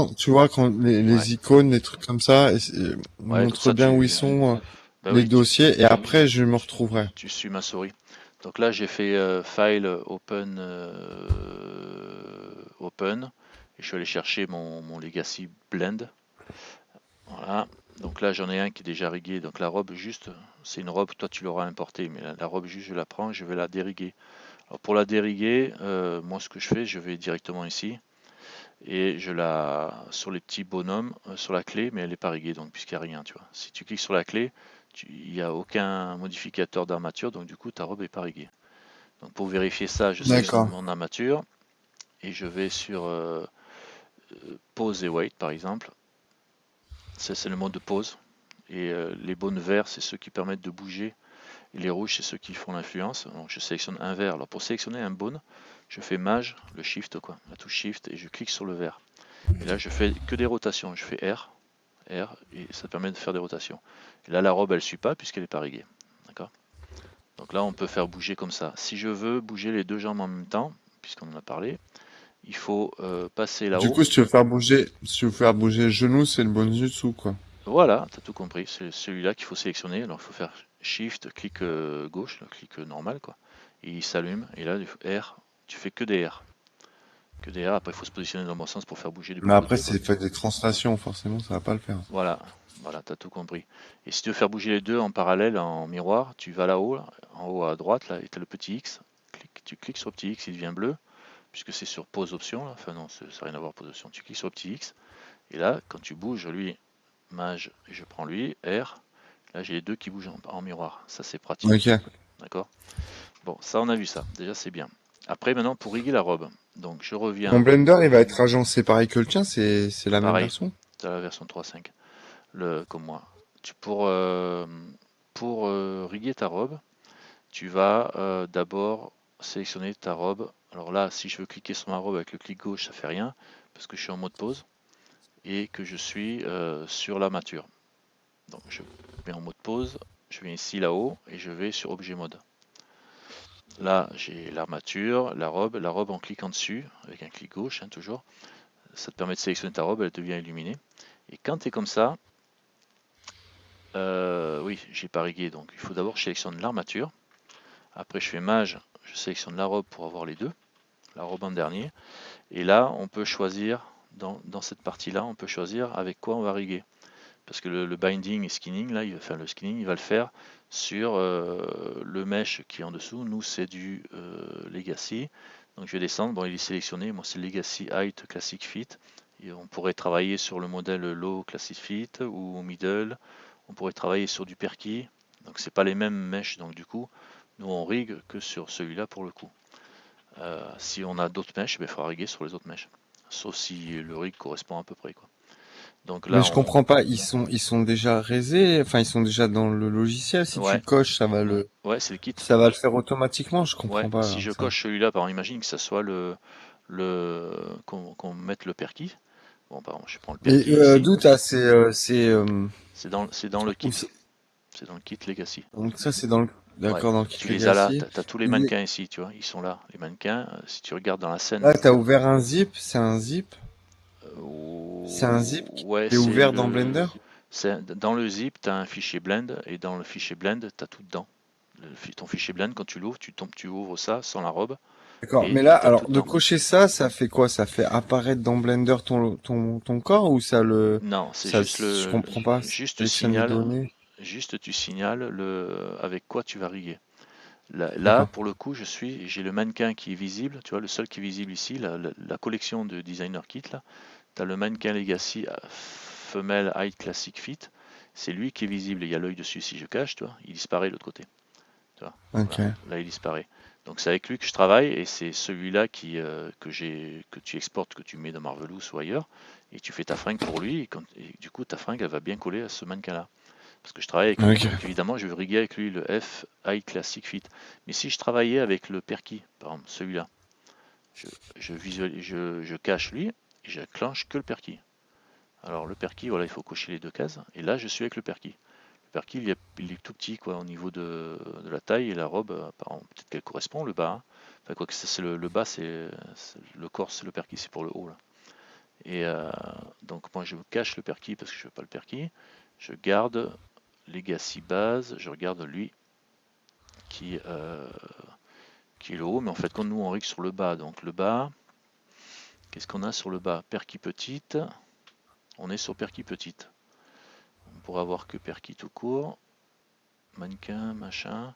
bien, tu vois, quand Ouais, les icônes, les trucs comme ça, ouais, tout montre ça, bien où ils sont, bah les oui, dossiers, et après, je me retrouverai. tu suis ma souris. Donc là, j'ai fait File, Open, Open, et je suis allé chercher mon Legacy Blend. Voilà. Donc là, j'en ai un qui est déjà rigué. Donc la robe, juste, c'est une robe, toi tu l'auras importée, mais la robe, juste, je la prends, je vais la dériguer. Alors pour la dériguer, moi, ce que je fais, je vais directement ici, et je la, sur les petits bonhommes, sur la clé, mais elle n'est pas riguée, donc puisqu'il n'y a rien, tu vois. Si tu cliques sur la clé, il n'y a aucun modificateur d'armature, donc du coup, ta robe n'est pas riguée. Donc pour vérifier ça, je sélectionne D'accord. mon armature et je vais sur Pose et Weight par exemple. Ça, c'est le mode de pose. Et les bonnes verts, c'est ceux qui permettent de bouger. Et les rouges, c'est ceux qui font l'influence. Donc je sélectionne un vert. Alors pour sélectionner un bone, je fais Maj, le Shift, quoi, la touche Shift, et je clique sur le vert. Et là, je fais que des rotations. Je fais R, R, et ça permet de faire des rotations. Et là, la robe, elle ne suit pas puisqu'elle n'est pas riguée. D'accord. Donc là, on peut faire bouger comme ça. Si je veux bouger les deux jambes en même temps, puisqu'on en a parlé, il faut passer Du là-haut. coup, si tu veux faire bouger le genou, c'est le bonus du dessous, quoi. Voilà, tu as tout compris. C'est celui-là qu'il faut sélectionner. Alors il faut faire Shift, clic gauche, le clic normal, quoi. Et il s'allume. Et là, R, tu fais que des R. Que des R. Après, il faut se positionner dans le bon sens pour faire bouger du Mais bon après, côté, quoi. c'est fait des translations, forcément, ça va pas le faire. Voilà, voilà, tu as tout compris. Et si tu veux faire bouger les deux en parallèle, en miroir, tu vas là-haut, en haut à droite, là, et tu as le petit X. Tu cliques sur le petit X, il devient bleu, puisque c'est sur pause option, là. Enfin non, ça n'a rien à voir pause option. Tu cliques sur le petit X. Et là, quand tu bouges, lui, Mage, je prends lui, R. Là, j'ai les deux qui bougent en miroir. Ça, c'est pratique. Ok. D'accord. Bon, ça, on a vu ça. Déjà, c'est bien. Après, maintenant, pour riguer la robe. Donc, je Ton reviens. Blender, il va être agencé pareil que le tien, c'est la même Pareil, version? tu as la version 3.5, comme moi. Pour riguer ta robe, tu vas d'abord sélectionner ta robe. Alors là, si je veux cliquer sur ma robe avec le clic gauche, ça fait rien, parce que je suis en mode pause et que je suis sur l'armature. Donc, je mets en mode pause, je viens ici là-haut et je vais sur objet mode. Là, j'ai l'armature, la robe en cliquant dessus, avec un clic gauche, hein, toujours, ça te permet de sélectionner ta robe, elle devient illuminée. Et quand tu es comme ça, oui, j'ai pas rigué, donc il faut d'abord que je sélectionne l'armature. Après, je fais mage, je sélectionne la robe pour avoir les deux, la robe en dernier. Et là, on peut choisir, dans cette partie-là, on peut choisir avec quoi on va riguer. Parce que le binding et skinning, là, enfin le skinning, il va le faire sur le mesh qui est en dessous. Nous, c'est du Legacy. Donc je vais descendre. Bon, il est sélectionné. Moi, c'est Legacy Height Classic Fit. Et on pourrait travailler sur le modèle Low Classic Fit ou Middle. On pourrait travailler sur du Perky. Donc c'est pas les mêmes meshs. Donc du coup, nous on rig que sur celui-là pour le coup. Si on a d'autres meshs, ben, il faudra riguer sur les autres meshs. Sauf si le rig correspond à peu près, quoi. Donc Mais là, je comprends pas, ils sont déjà résés, enfin, ils sont déjà dans le logiciel. Si tu ouais, coches, ouais, c'est le kit. ça va le faire automatiquement. Je Ouais, comprends pas, si là, je ça. coche celui-là, par exemple, imagine que ça soit qu'on mette le perquis. Bon, par exemple, je prends le Mais perquis ici. d'où t'as c'est C'est dans le kit. où c'est- C'est dans le kit Legacy. donc ça c'est dans le Ouais, d'accord dans le kit tu les as là. Legacy. T'as tous les Il est- mannequins ici, tu vois. Ils sont là, les mannequins. Si tu regardes dans la scène, Là, t'as ouvert un zip, c'est un zip, c'est un zip ouais, qui est ouvert dans Blender. dans le zip, tu as un fichier blend et dans le fichier blend, tu as tout dedans. Ton fichier blend, quand tu l'ouvres, tu ouvres ça sans la robe D'accord. et Mais là, tu as tout alors de dedans. cocher ça, ça fait quoi? Ça fait apparaître dans Blender ton corps ou Non, c'est ça, juste je comprends pas. Ça juste sélectionne les signal, données. juste tu signales avec quoi tu vas riguer. Là, D'accord. pour le coup, j'ai le mannequin qui est visible, tu vois, le seul qui est visible ici, la collection de designer kit là. Tu as le mannequin Legacy femelle Height Classic Fit, c'est lui qui est visible. Il y a l'œil dessus. Si je cache, tu vois, il disparaît de l'autre côté. Tu vois, Ok. voilà, là il disparaît. Donc c'est avec lui que je travaille et c'est celui-là que tu exportes, que tu mets dans Marvelous ou ailleurs et tu fais ta fringue pour lui et du coup ta fringue elle va bien coller à ce mannequin-là. Parce que je travaille avec lui. Ok. Donc évidemment je vais riguer avec lui le F High Classic Fit. Mais si je travaillais avec le Perky, par exemple celui-là, je cache lui et j'enclenche que le Perky. Alors le Perky, voilà, il faut cocher les deux cases et là je suis avec le Perky. Le perquis, il est tout petit quoi, au niveau de la taille et la robe, peut-être qu'elle correspond, le bas, hein. Enfin, quoi que c'est le bas, le corps, c'est le perquis, c'est pour le haut là. Et donc moi je cache le perquis parce que je veux pas le perquis. Je garde Legacy base, je regarde lui qui, qui est le haut, mais en fait quand nous on rig sur le bas, donc le bas, qu'est-ce qu'on a sur le bas? Perquis petite, on est sur perquis petite. On pourra avoir que perquis tout court, mannequin, machin.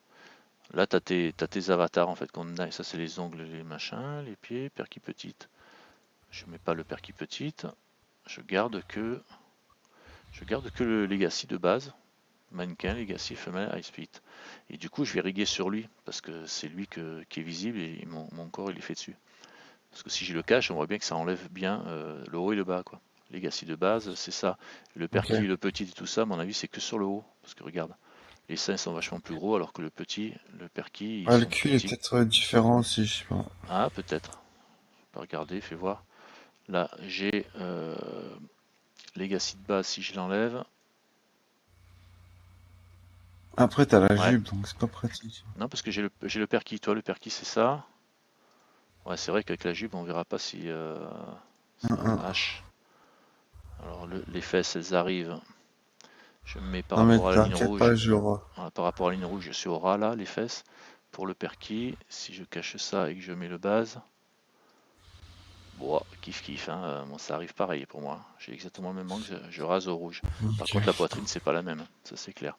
Là t'as tes avatars en fait, ça c'est les ongles, les machins, les pieds, perquis petite. Je mets pas le perquis petite, je garde que le legacy de base, mannequin, legacy, femelle, high speed. Et du coup je vais riguer sur lui, parce que c'est lui qui est visible et mon corps il est fait dessus. Parce que si je le cache, on voit bien que ça enlève bien le haut et le bas, quoi. Legacy de base, c'est ça. Le Ok. perquis, le petit et tout ça, à mon avis, c'est que sur le haut. Parce que regarde, les seins sont vachement plus gros, alors que le perquis, ils Ah, le sont plus cul est petits. peut-être différent aussi, je sais pas. Ah, peut-être. On peut regarder, fais voir. Là, j'ai Legacy de base, si je l'enlève. Après, t'as la Ouais. jupe, donc c'est pas pratique. Non, parce que j'ai le perquis. Toi, le perquis, c'est ça. Ouais, c'est vrai qu'avec la jupe, on verra pas si Hein, ça hein. hache. Alors, les fesses, elles arrivent. Je me mets par Non mais rapport à la ligne t'inquiète pas, rouge. je l'aurai. Voilà, par rapport à la ligne rouge, je suis au ras là, les fesses. Pour le perquis, si je cache ça et que je mets le base, bon, kiff kiff, hein, bon, ça arrive pareil pour moi. J'ai exactement le même angle, je rase au rouge. Par Ok. contre, la poitrine, c'est pas la même, ça c'est clair.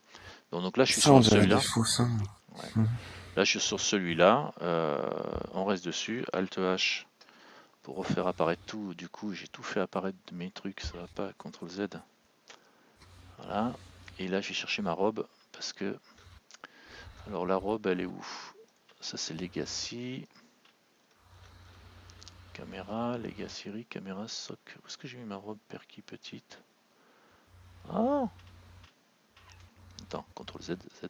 Donc là, je suis Ça, on sur dirait des celui-là. faux seins. Ouais. Mhm. Là, je suis sur celui-là. On reste dessus. Alt H pour refaire apparaître tout. Du coup, j'ai tout fait apparaître de mes trucs. Ça va pas. CTRL Z. Voilà. Et là, je vais chercher ma robe parce que. Alors, la robe, elle est où? Ça, c'est Legacy. Caméra, Legacy Rig, caméra, soc. Où est-ce que j'ai mis ma robe perquis petite? Ah! Attends, CTRL Z, Z.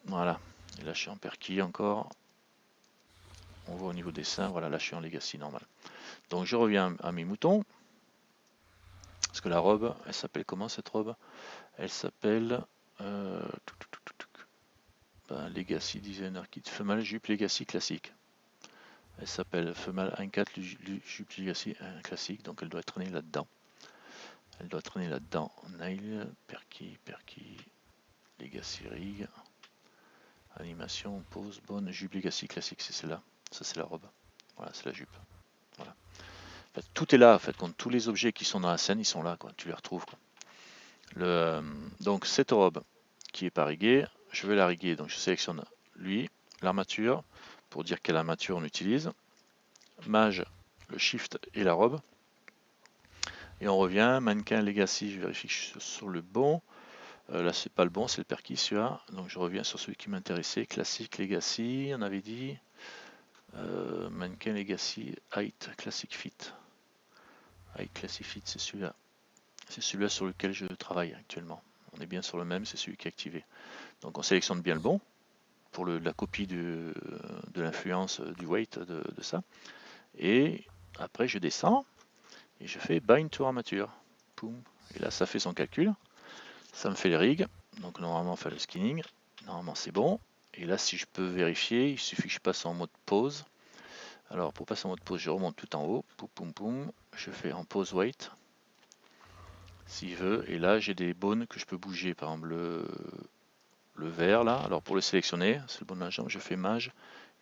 Voilà. Et là, je suis en perquis encore. On voit au niveau des seins. Voilà, là, je suis en Legacy normal. Donc, je reviens à mes moutons. Parce que la robe, elle s'appelle comment cette robe? Elle s'appelle Legacy Designer Kit. Female jupe Legacy classique. Elle s'appelle Female 1.4 jupe Legacy classique. Donc, elle doit traîner là-dedans. Elle doit traîner là-dedans. Nail, perquis, Legacy Rig. Animation, pose, bonne, jupe Legacy classique, c'est celle-là. Ça, c'est la robe. Voilà, c'est la jupe. Voilà. En fait, tout est là, en fait. Quand tous les objets qui sont dans la scène, ils sont là, quoi. Tu les retrouves, quoi. Donc, cette robe qui est pas riguée, je vais la riguer. Donc, je sélectionne lui, l'armature, pour dire quelle armature on utilise. Mage, le shift et la robe. Et on revient. Mannequin Legacy, je vérifie que je suis sur le bon. Là, c'est pas le bon, c'est le perquis celui-là. Donc, je reviens sur celui qui m'intéressait. Classique Legacy, on avait dit. Mannequin Legacy Height Classic Fit. Height Classic Fit, c'est celui-là. C'est celui-là sur lequel je travaille actuellement. On est bien sur le même, c'est celui qui est activé. Donc on sélectionne bien le bon pour la copie de l'influence du weight de ça. Et après je descends et je fais bind to armature. Poum. Et là ça fait son calcul. Ça me fait les rigs. Donc normalement on fait le skinning. Normalement c'est bon. Et là si je peux vérifier, il suffit que je passe en mode pause. Alors pour passer en mode pause, je remonte tout en haut. Poum poum poum. Je fais en pause weight. S'il veut. Et là j'ai des bones que je peux bouger. Par exemple le vert là. Alors pour le sélectionner, c'est le bon de ma jambe, je fais mage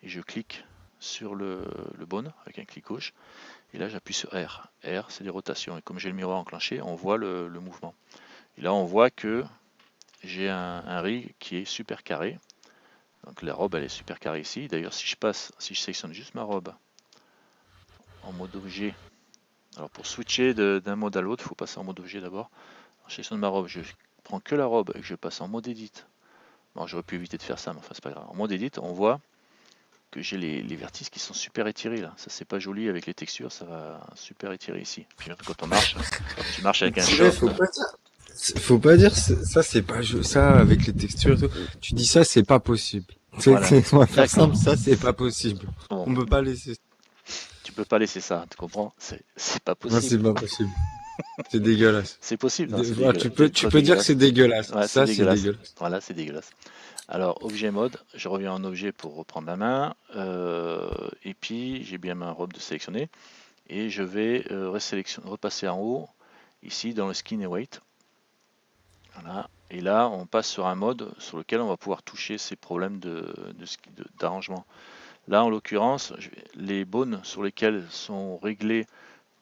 et je clique sur le bone avec un clic gauche. Et là j'appuie sur R. R c'est des rotations. Et comme j'ai le miroir enclenché, on voit le mouvement. Et là on voit que j'ai un rig qui est super carré. Donc la robe elle est super carrée ici. D'ailleurs si je sélectionne juste ma robe en mode objet. Alors pour switcher d'un mode à l'autre, il faut passer en mode objet d'abord. Je sélectionne ma robe, je prends que la robe et que je passe en mode edit. Bon, j'aurais pu éviter de faire ça, mais enfin c'est pas grave. En mode edit, on voit que j'ai les vertices qui sont super étirés là. Ça c'est pas joli avec les textures, ça va super étirer ici. Puis même quand on marche, tu marches avec un Ouais, short. faut pas dire ça, c'est pas ça avec les textures et tout. Tu dis ça, c'est pas possible. Voilà. On va faire D'accord. simple, ça, c'est pas possible. Bon, On peut pas laisser. tu peux pas laisser ça, tu comprends? C'est pas Non, c'est possible. pas possible. C'est dégueulasse. C'est possible, non, c'est Voilà, dégueulasse. C'est tu trop peux dire que dégueulasse. c'est dégueulasse. Ouais, c'est Ça, c'est dégueulasse. dégueulasse. Voilà, c'est dégueulasse. Alors, objet mode, je reviens en objet pour reprendre la main. Et puis, j'ai bien ma robe de sélectionner. et je vais repasser en haut, ici dans le skin et weight. Voilà. Et là, on passe sur un mode sur lequel on va pouvoir toucher ces problèmes d'arrangement. Là, en l'occurrence, les bones sur lesquelles sont réglées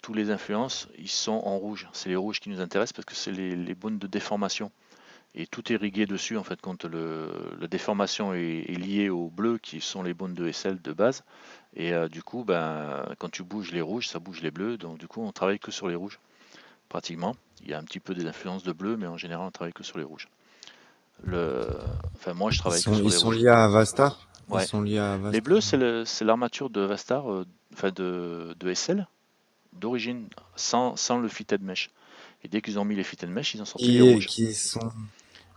tous les influences, ils sont en rouge. C'est les rouges qui nous intéressent parce que c'est les bones de déformation. Et tout est rigué dessus, en fait, quand la déformation est liée aux bleus, qui sont les bones de SL de base. Et du coup, ben, quand tu bouges les rouges, ça bouge les bleus. Donc du coup, on travaille que sur les rouges, pratiquement. Il y a un petit peu des influences de bleu, mais en général, on travaille que sur les rouges. Enfin, moi, je travaille que sur Ils les sont rouges. liés à Avastar? Ils Ouais. sont liés à Les Avastar. bleus, c'est l'armature de Vastar, enfin de SL, d'origine, sans le fitted mesh. Et dès qu'ils ont mis les fitted mesh, ils ont sorti les rouges. Qui sont...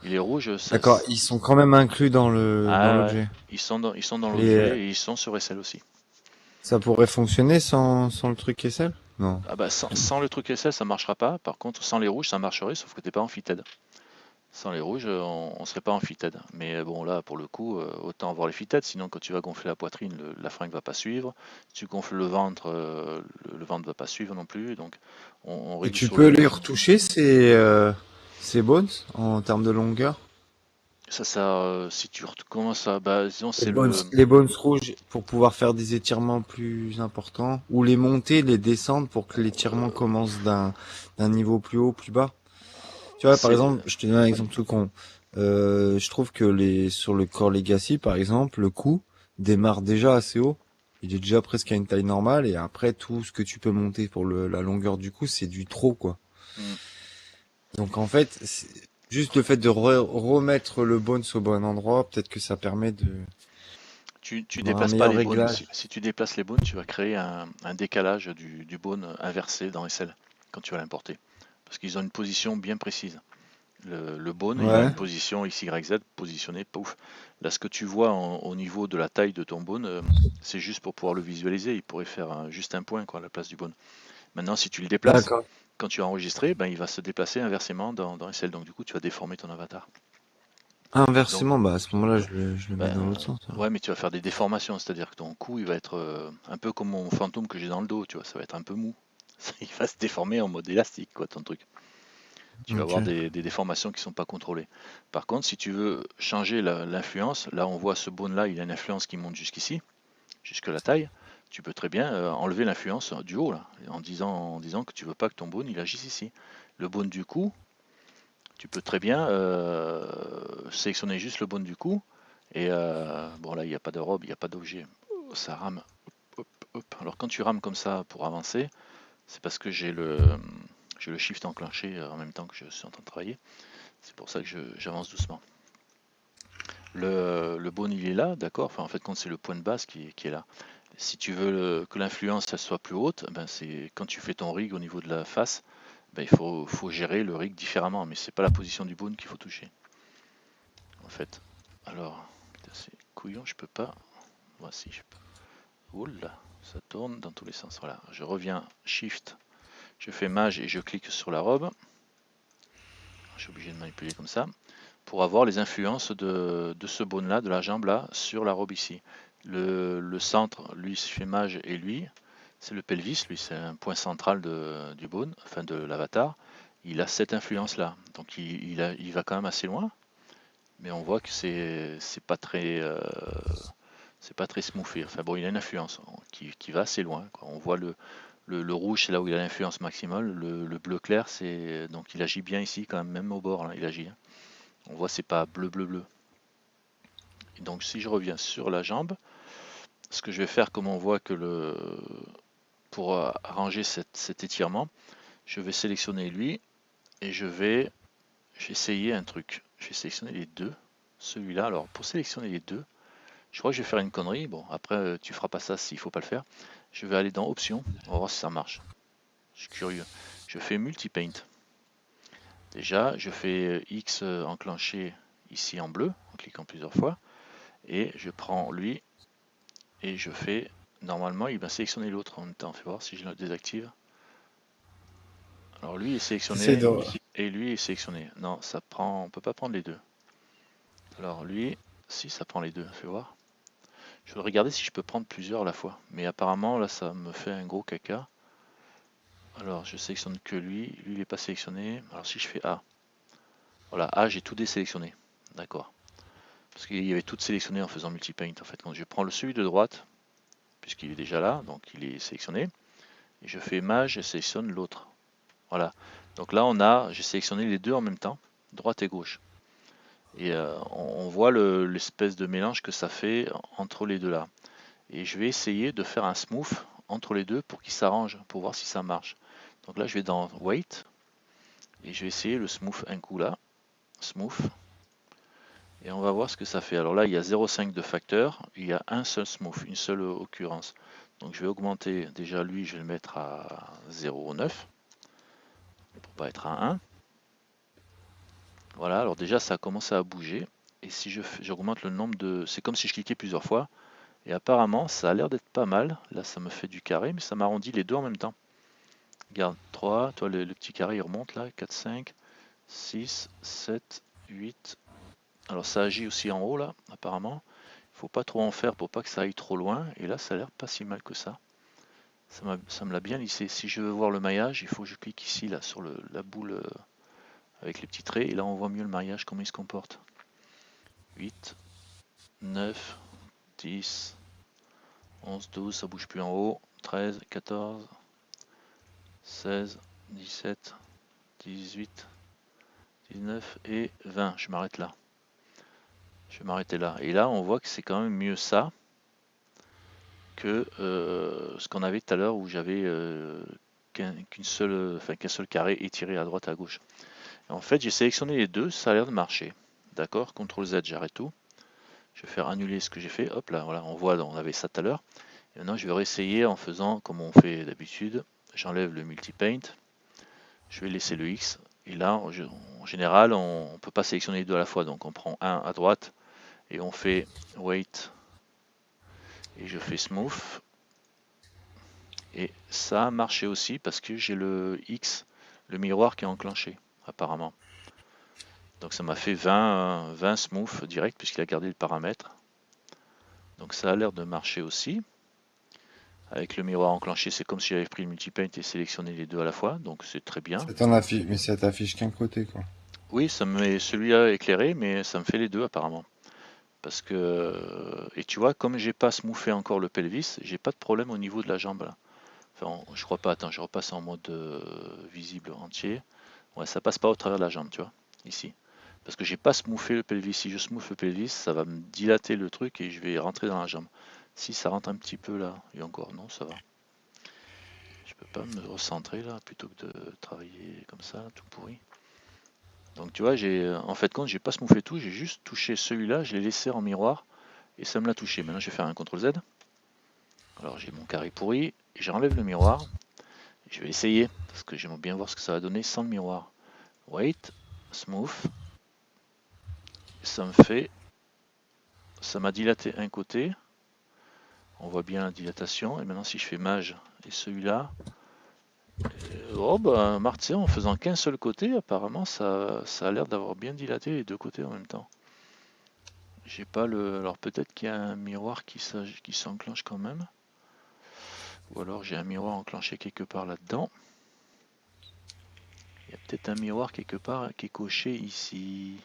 Et les rouges, D'accord, ils sont quand même inclus dans ah ouais, l'objet. ils sont dans Les, l'objet et ils sont sur SL aussi. ça pourrait fonctionner sans le truc SL? Non. Ah bah sans le truc SL, ça marchera pas. Par contre, sans les rouges, ça marcherait, sauf que t'es pas en fitted. Sans les rouges, on serait pas en fitted. Mais bon, là, pour le coup, autant avoir les fitted, sinon quand tu vas gonfler la poitrine, la fringue va pas suivre. Si tu gonfles le ventre, le ventre va pas suivre non plus. Donc, on Et règle tu sur peux le. les retoucher, ces bones, en termes de longueur? Si tu commences à. Bah, disons, Les c'est bones, le. les bones rouges pour pouvoir faire des étirements plus importants, ou les monter, les descendre pour que l'étirement commence d'un niveau plus haut, plus bas. Tu vois, par C'est. exemple, je te donne un exemple tout con. Je trouve que sur le Core Legacy, par exemple, le cou démarre déjà assez haut. Il est déjà presque à une taille normale, et après, tout ce que tu peux monter pour la longueur du cou, c'est du trop, quoi. Hmm. Donc, en fait, juste le fait de remettre le bones au bon endroit, peut-être que ça permet Tu d'avoir un déplaces pas meilleur les bones. réglage. Si tu déplaces les bones, tu vas créer un décalage du bone inversé dans SL quand tu vas l'importer. Parce qu'ils ont une position bien précise. Le bone, il a Ouais. une position XYZ positionnée, pouf. Là, ce que tu vois au niveau de la taille de ton bone, c'est juste pour pouvoir le visualiser. Il pourrait faire juste un point quoi, à la place du bone. Maintenant, si tu le déplaces, D'accord. quand tu as enregistré, ben, il va se déplacer inversement dans SL. Donc, du coup, tu vas déformer ton avatar. Donc, Inversement, bah à ce moment-là, je le mets ben, dans l'autre sens, alors. ouais, mais tu vas faire des déformations, c'est-à-dire que ton cou, il va être un peu comme mon fantôme que j'ai dans le dos, tu vois, ça va être un peu mou. Il va se déformer en mode élastique, quoi, ton truc. Tu vas avoir Ok. des déformations qui ne sont pas contrôlées. Par contre, si tu veux changer l'influence, là on voit ce bone-là, il a une influence qui monte jusqu'ici, jusque la taille. Tu peux très bien enlever l'influence du haut, là, en disant que tu veux pas que ton bone il agisse ici. Le bone du cou, tu peux très bien sélectionner juste le bone du cou. Et bon là, il n'y a pas de robe, il n'y a pas d'objet. Ça rame. Hop, hop. Alors quand tu rames comme ça pour avancer, c'est parce que j'ai le shift enclenché en même temps que je suis en train de travailler. C'est pour ça que j'avance doucement. Le bone il est là, d'accord. Enfin, en fait, quand c'est le point de base qui est là. Si tu veux que l'influence soit plus haute, ben c'est quand tu fais ton rig au niveau de la face, ben il faut gérer le rig différemment, mais c'est pas la position du bone qu'il faut toucher, en fait. Alors, c'est couillon, je peux pas. Voici, je peux. Oula, ça tourne dans tous les sens. Voilà, je reviens Shift, je fais Mage et je clique sur la robe. Je suis obligé de manipuler comme ça pour avoir les influences de ce bone là, de la jambe là, sur la robe ici. Le centre, lui, se fait Mage et lui, c'est le pelvis, lui, c'est un point central du bone, enfin de l'avatar. Il a cette influence là, donc il va quand même assez loin, mais on voit que c'est pas très smoothé. Enfin bon, il a une influence qui va assez loin, quoi. On voit le rouge, c'est là où il a l'influence maximale. Le bleu clair, c'est donc il agit bien ici quand même au bord, là, il agit, hein. On voit c'est pas bleu bleu bleu. Et donc si je reviens sur la jambe, ce que je vais faire, comme on voit que pour arranger cet étirement, je vais sélectionner lui et j'ai essayer un truc. Je vais sélectionner les deux. Celui-là, alors pour sélectionner les deux, je crois que je vais faire une connerie. Bon, après, tu feras pas ça s'il faut pas le faire. Je vais aller dans Options. On va voir si ça marche. Je suis curieux. Je fais Multipaint. Déjà, je fais X enclenché ici en bleu, en cliquant plusieurs fois. Et je prends lui et je fais. Normalement, il va sélectionner l'autre en même temps. Fais voir si je le désactive. Alors lui est J'essaie sélectionné de... et lui est sélectionné. Non, ça prend. On peut pas prendre les deux. Alors lui, si ça prend les deux, fais voir. Je vais regarder si je peux prendre plusieurs à la fois. Mais apparemment, là, ça me fait un gros caca. Alors je sélectionne que lui il n'est pas sélectionné. Alors si je fais A, voilà, A j'ai tout désélectionné, d'accord. Parce qu'il y avait tout sélectionné en faisant multipaint en fait. Quand je prends celui de droite, puisqu'il est déjà là, donc il est sélectionné, et je fais mage et sélectionne l'autre. Voilà. Donc là j'ai sélectionné les deux en même temps, droite et gauche. Et on voit l'espèce de mélange que ça fait entre les deux là. Et je vais essayer de faire un smooth entre les deux pour qu'ils s'arrangent, pour voir si ça marche. Donc là je vais dans Weight, et je vais essayer le smooth un coup là, smooth, et on va voir ce que ça fait. Alors là il y a 0,5 de facteur, il y a un seul smooth, une seule occurrence. Donc je vais augmenter, déjà lui je vais le mettre à 0,9 pour pas être à 1. Voilà, alors déjà ça a commencé à bouger. Et si j'augmente le nombre de... C'est comme si je cliquais plusieurs fois. Et apparemment ça a l'air d'être pas mal. Là ça me fait du carré, mais ça m'arrondit les deux en même temps. Regarde, 3, toi le petit carré il remonte là, 4, 5, 6, 7, 8. Alors ça agit aussi en haut là, apparemment. Il faut pas trop en faire pour pas que ça aille trop loin. Et là ça a l'air pas si mal que ça. Ça me l'a bien lissé. Si je veux voir le maillage, il faut que je clique ici là sur la boule avec les petits traits. Et là on voit mieux le maillage, comment il se comporte. 8, 9, 10, 11, 12, ça bouge plus en haut. 13, 14, 16, 17, 18, 19 et 20. Je m'arrête là. Je vais m'arrêter là. Et là, on voit que c'est quand même mieux ça que ce qu'on avait tout à l'heure où j'avais qu'un seul carré étiré à droite à gauche. Et en fait, j'ai sélectionné les deux, ça a l'air de marcher. D'accord, CTRL Z, j'arrête tout. Je vais faire annuler ce que j'ai fait. Hop là, voilà, on voit, on avait ça tout à l'heure. Et maintenant, je vais réessayer en faisant comme on fait d'habitude. J'enlève le multipaint. Je vais laisser le X. Et là, en général, on ne peut pas sélectionner les deux à la fois. Donc, on prend un à droite et on fait Weight et je fais Smooth. Et ça a marché aussi parce que j'ai le X, le miroir qui est enclenché, apparemment. Donc, ça m'a fait 20 Smooth direct puisqu'il a gardé le paramètre. Donc, ça a l'air de marcher aussi. Avec le miroir enclenché, c'est comme si j'avais pris le multipaint et sélectionné les deux à la fois, donc c'est très bien. Ça t'en affiche, mais ça t'affiche qu'un côté, quoi. Oui, ça me met celui-là éclairé, mais ça me fait les deux apparemment. Parce que, et tu vois, comme j'ai pas smoothé encore le pelvis, j'ai pas de problème au niveau de la jambe là. Enfin, je crois pas, attends, je repasse en mode visible entier. Ouais, ça passe pas au travers de la jambe, tu vois, ici. Parce que j'ai pas smoothé le pelvis. Si je smooth le pelvis, ça va me dilater le truc et je vais rentrer dans la jambe. Si ça rentre un petit peu là, et encore, non, ça va. Je peux pas me recentrer là plutôt que de travailler comme ça, tout pourri. Donc tu vois, en fait compte, j'ai pas smoothé tout, j'ai juste touché celui-là, je l'ai laissé en miroir et ça me l'a touché. Maintenant je vais faire un CTRL Z. Alors j'ai mon carré pourri et j'enlève le miroir. Et je vais essayer parce que j'aimerais bien voir ce que ça va donner sans le miroir. Wait, smooth. Ça m'a dilaté un côté. On voit bien la dilatation. Et maintenant si je fais mage et celui-là, oh bah Martien, en faisant qu'un seul côté, apparemment ça a l'air d'avoir bien dilaté les deux côtés en même temps. J'ai pas le. Alors peut-être qu'il y a un miroir qui s'enclenche quand même. Ou alors j'ai un miroir enclenché quelque part là-dedans. Il y a peut-être un miroir quelque part qui est coché ici.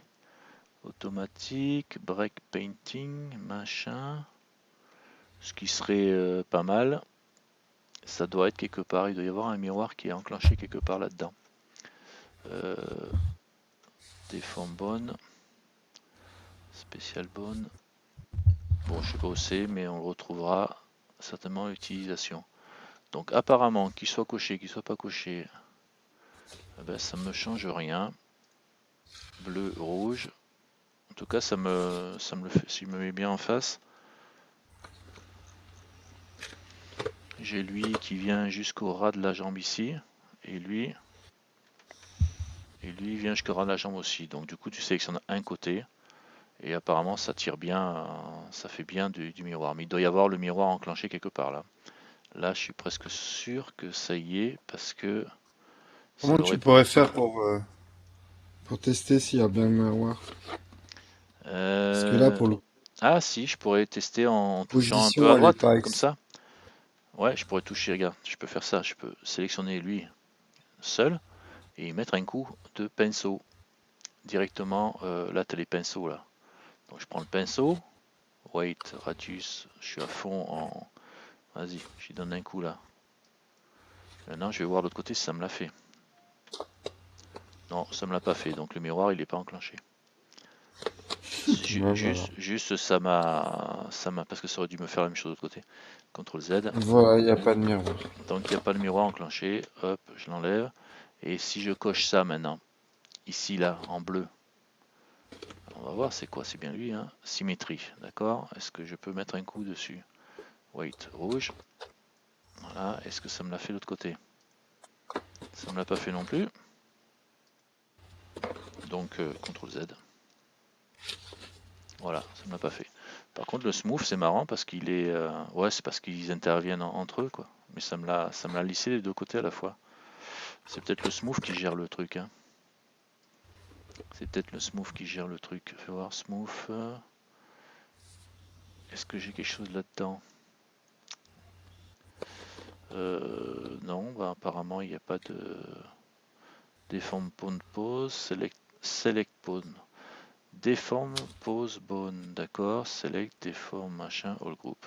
Automatique, break painting, machin. Ce qui serait pas mal. Ça doit être quelque part. Il doit y avoir un miroir qui est enclenché quelque part là-dedans. Euh, des formes bonnes. Spécial bonne. Bon, je sais pas où c'est, mais on le retrouvera certainement à l'utilisation. Donc apparemment, qu'il soit coché, qu'il soit pas coché, eh ben, ça me change rien. Bleu, rouge. En tout cas, ça me le fait. S'il me met bien en face, j'ai lui qui vient jusqu'au ras de la jambe ici, et lui vient jusqu'au ras de la jambe aussi. Donc du coup, tu sélectionnes un côté, et apparemment, ça tire bien, ça fait bien du miroir. Mais il doit y avoir le miroir enclenché quelque part là. Là, je suis presque sûr que ça y est, parce que ça Comment devrait tu être. pourrais faire pour tester s'il y a bien le miroir? Parce que là, Euh, pour le Ah si, je pourrais tester en touchant un peu position, à elle est droite, pas comme ça. Ouais, je pourrais toucher, regarde, je peux faire ça, je peux sélectionner lui. seul et y mettre un coup de pinceau directement. Là, tu as les pinceaux là. Donc je prends le pinceau, weight, radius, je suis à fond en. Vas-y, j'y donne un coup là. Maintenant, je vais voir de l'autre côté si ça me l'a fait. Non, ça me l'a pas fait, donc le miroir il n'est pas enclenché. Ouais, voilà. Juste ça m'a, parce que ça aurait dû me faire la même chose de l'autre côté. CTRL Z. Voilà, il n'y a pas de miroir. Donc il n'y a pas le miroir enclenché. Hop, je l'enlève. Et si je coche ça maintenant, ici là, en bleu, on va voir c'est quoi, c'est bien lui, hein. Symétrie, d'accord. Est-ce que je peux mettre un coup dessus? Weight rouge. Voilà, est-ce que ça me l'a fait de l'autre côté? Ça me l'a pas fait non plus. Donc CTRL Z. Voilà, ça ne l'a pas fait. Par contre, le smooth, c'est marrant parce qu'il est. Ouais, c'est parce qu'ils interviennent entre eux, quoi. Mais ça me l'a lissé les deux côtés à la fois. C'est peut-être le smooth qui gère le truc, hein. C'est peut-être le smooth qui gère le truc. Fais voir, smooth. Est-ce que j'ai quelque chose là-dedans? Non, bah, apparemment, il n'y a pas de. Deform pawn pose, select pawn. Deform pose bone, d'accord. Select, deform, machin, all group.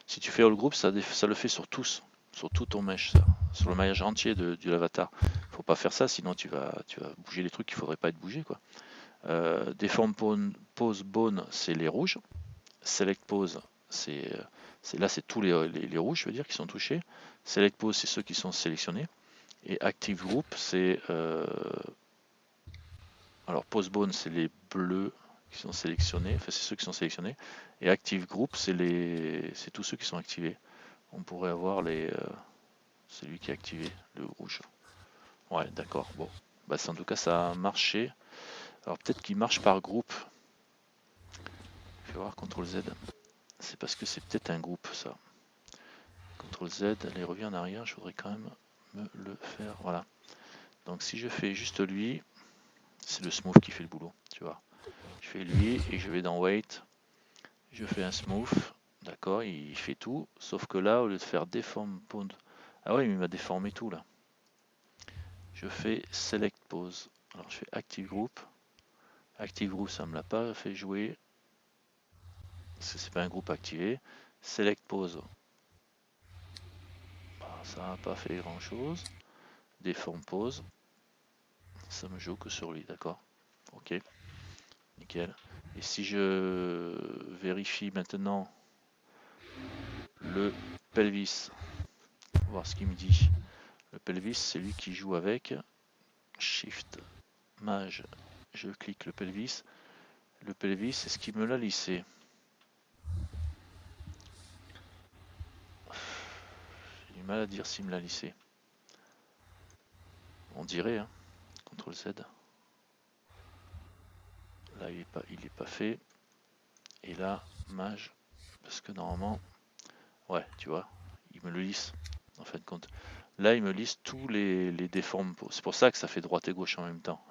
Si tu fais all group, ça le fait sur tous, sur tout ton mesh, ça, sur le maillage entier de l'avatar. Faut pas faire ça, sinon tu vas bouger les trucs qui faudrait pas être bougés, quoi. Deform pose bone, c'est les rouges. Select pose, là c'est tous les rouges, je veux dire, qui sont touchés. Select pose, c'est ceux qui sont sélectionnés. Et active group, c'est alors pose bone, c'est les bleus qui sont sélectionnés. Enfin, c'est ceux qui sont sélectionnés. Et active group, c'est tous ceux qui sont activés. On pourrait avoir celui qui est activé, le rouge. Ouais, d'accord. Bon, bah en tout cas ça a marché. Alors peut-être qu'il marche par groupe. Je vais voir CTRL Z. C'est parce que c'est peut-être un groupe ça. CTRL Z, allez revient en arrière. Je voudrais quand même me le faire. Voilà. Donc si je fais juste lui, c'est le smooth qui fait le boulot. Tu vois. Je fais lui et je vais dans weight. Je fais un smooth. D'accord, il fait tout. Sauf que là, au lieu de faire deform pose. Ah ouais, mais il m'a déformé tout là. Je fais select pose. Alors je fais active group. Active group, ça me l'a pas fait jouer. Parce que c'est pas un groupe activé. Select pose. Bah, ça n'a pas fait grand chose. Deform pose. Ça me joue que sur lui, d'accord. Ok, nickel. Et si je vérifie maintenant le pelvis, voir ce qu'il me dit. Le pelvis, c'est lui qui joue avec. Shift, mage, je clique le pelvis. Le pelvis, c'est ce qui me l'a lissé. J'ai du mal à dire s'il me l'a lissé. On dirait, hein. CTRL Z. Là, il est pas fait. Et là, mage, parce que normalement, ouais, tu vois, il me le lisse, en fin de compte. Là, il me lisse tous les déformes. C'est pour ça que ça fait droite et gauche en même temps.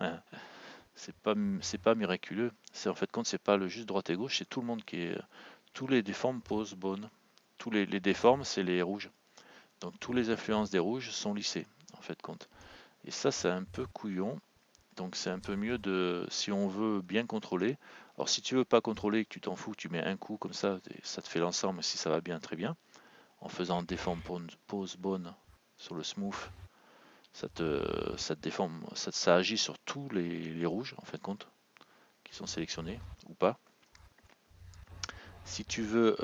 C'est pas miraculeux. C'est en fait compte, c'est pas le juste droite et gauche, c'est tout le monde qui est. Tous les déformes posent bonne. Tous les déformes, c'est les rouges. Donc, tous les influences des rouges sont lissées, en fait compte. Et ça, c'est un peu couillon. Donc c'est un peu mieux de, si on veut bien contrôler. Alors si tu veux pas contrôler et que tu t'en fous, tu mets un coup comme ça te fait l'ensemble si ça va bien, très bien. En faisant déforme pose bone sur le smooth, ça te déforme, ça agit sur tous les rouges en fin de compte, qui sont sélectionnés ou pas. Si tu veux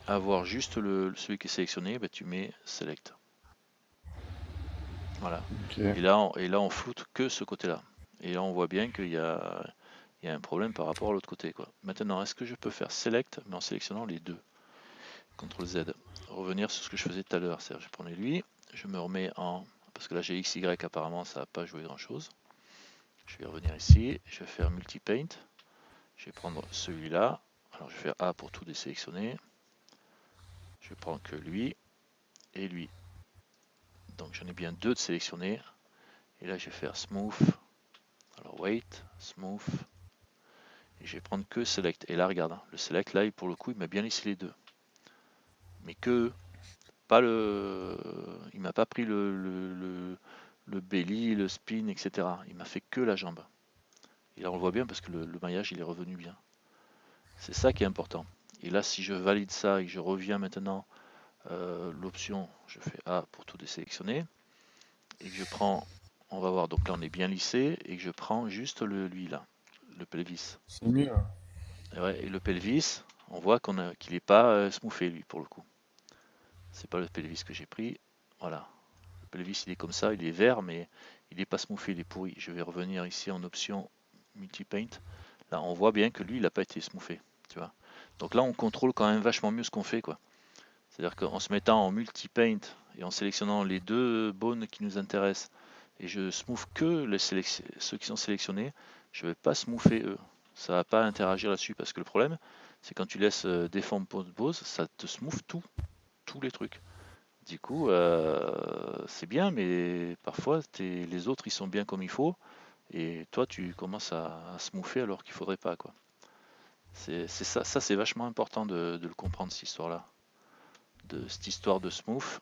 avoir juste celui qui est sélectionné, bah, tu mets select. Voilà. Ok. Et là on floute que ce côté-là. Et là on voit bien qu'il y a un problème par rapport à l'autre côté, quoi. Maintenant, est-ce que je peux faire select, mais en sélectionnant les deux? CTRL Z. Revenir sur ce que je faisais tout à l'heure. C'est-à-dire, je prenais lui, je me remets en. Parce que là, j'ai XY, apparemment, ça n'a pas joué grand-chose. Je vais revenir ici, je vais faire multi-paint. Je vais prendre celui-là. Alors, je vais faire A pour tout désélectionner. Je vais prendre que lui et lui. Donc, j'en ai bien deux de sélectionnés. Et là, je vais faire smooth. Alors, wait, smooth. Et je vais prendre que select. Et là, regarde, le select, là, pour le coup, il m'a bien lissé les deux. Mais que pas il m'a pas pris le belly, le spin, etc. Il m'a fait que la jambe. Et là on le voit bien parce que le maillage il est revenu bien. C'est ça qui est important. Et là si je valide ça et que je reviens maintenant l'option, je fais A pour tout désélectionner et que je prends, on va voir, donc là on est bien lissé et que je prends juste lui là, le pelvis. C'est mieux. Et, ouais, et le pelvis, on voit qu'il n'est pas smoothé lui pour le coup. C'est pas le pelvis que j'ai pris. Voilà. Le pelvis il est comme ça, il est vert mais il n'est pas smoothé, il est pourri. Je vais revenir ici en option multi-paint. Là on voit bien que lui il n'a pas été smoothé. Tu vois. Donc là on contrôle quand même vachement mieux ce qu'on fait quoi. C'est-à-dire qu'en se mettant en multi-paint et en sélectionnant les deux bones qui nous intéressent, et je smooth que ceux qui sont sélectionnés, je ne vais pas smoother eux. Ça ne va pas interagir là-dessus parce que le problème, c'est quand tu laisses déforme pose, ça te smooth tous les trucs. Du coup, c'est bien, mais parfois les autres ils sont bien comme il faut, et toi tu commences à smoother alors qu'il faudrait pas quoi. C'est ça c'est vachement important de le comprendre cette histoire-là, de cette histoire de smooth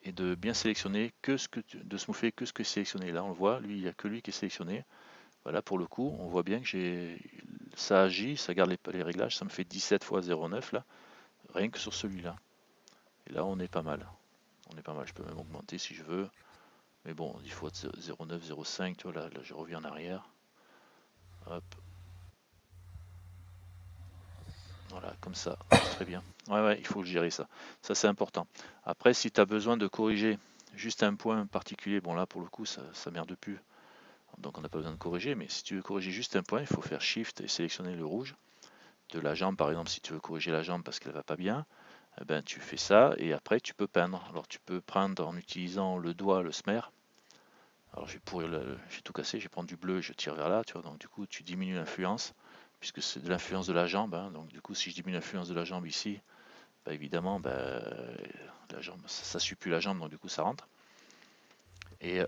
et de bien sélectionner de smoother que ce que sélectionné. Là, on le voit, lui, il n'y a que lui qui est sélectionné. Voilà, pour le coup, on voit bien que ça agit, ça garde les réglages, ça me fait 17 x 0,9 là, rien que sur celui-là. Et là, on est pas mal. On est pas mal. Je peux même augmenter si je veux. Mais bon, 10 x 0,9, 0,5, tu vois, là, je reviens en arrière. Hop. Voilà, comme ça. Très bien. Ouais, il faut gérer ça. Ça, c'est important. Après, si tu as besoin de corriger juste un point particulier, bon là, pour le coup, ça merde plus. Donc on n'a pas besoin de corriger, mais si tu veux corriger juste un point, il faut faire Shift et sélectionner le rouge. De la jambe, par exemple, si tu veux corriger la jambe parce qu'elle va pas bien, eh ben, tu fais ça et après tu peux peindre. Alors tu peux prendre en utilisant le doigt, le smer. Alors je vais tout casser, je vais prendre du bleu, je tire vers là, tu vois. Donc du coup tu diminues l'influence, puisque c'est de l'influence de la jambe. Hein. Donc du coup si je diminue l'influence de la jambe ici, bah, évidemment la jambe, ça suit plus la jambe, donc du coup ça rentre. Et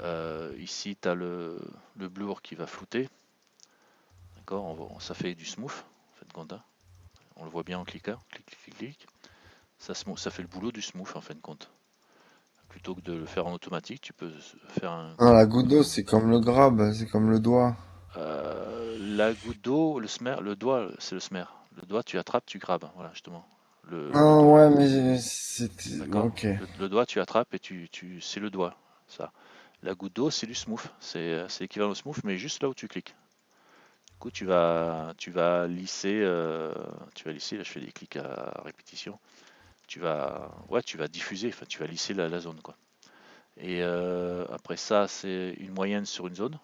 ici tu as le blur qui va flouter. D'accord, ça fait du smooth, en fait, compte. Hein. On le voit bien en cliquant, clic. Ça fait le boulot du smooth en fin de compte. Plutôt que de le faire en automatique, tu peux faire un Ah, la goutte d'eau, c'est comme le grab, c'est comme le doigt. la goutte d'eau, le doigt, c'est le smer. Le doigt, tu attrapes, tu grabes. Voilà, justement. Le Ah doigt, ouais, mais c'était... d'accord. Ok. Le doigt, tu attrapes et c'est le doigt. Ça. La goutte d'eau, c'est du smooth. C'est équivalent au smooth, mais juste là où tu cliques. Du coup, tu vas lisser. Là, je fais des clics à répétition. Tu vas diffuser. Enfin, tu vas lisser la zone, quoi. Et après ça, c'est une moyenne sur une zone.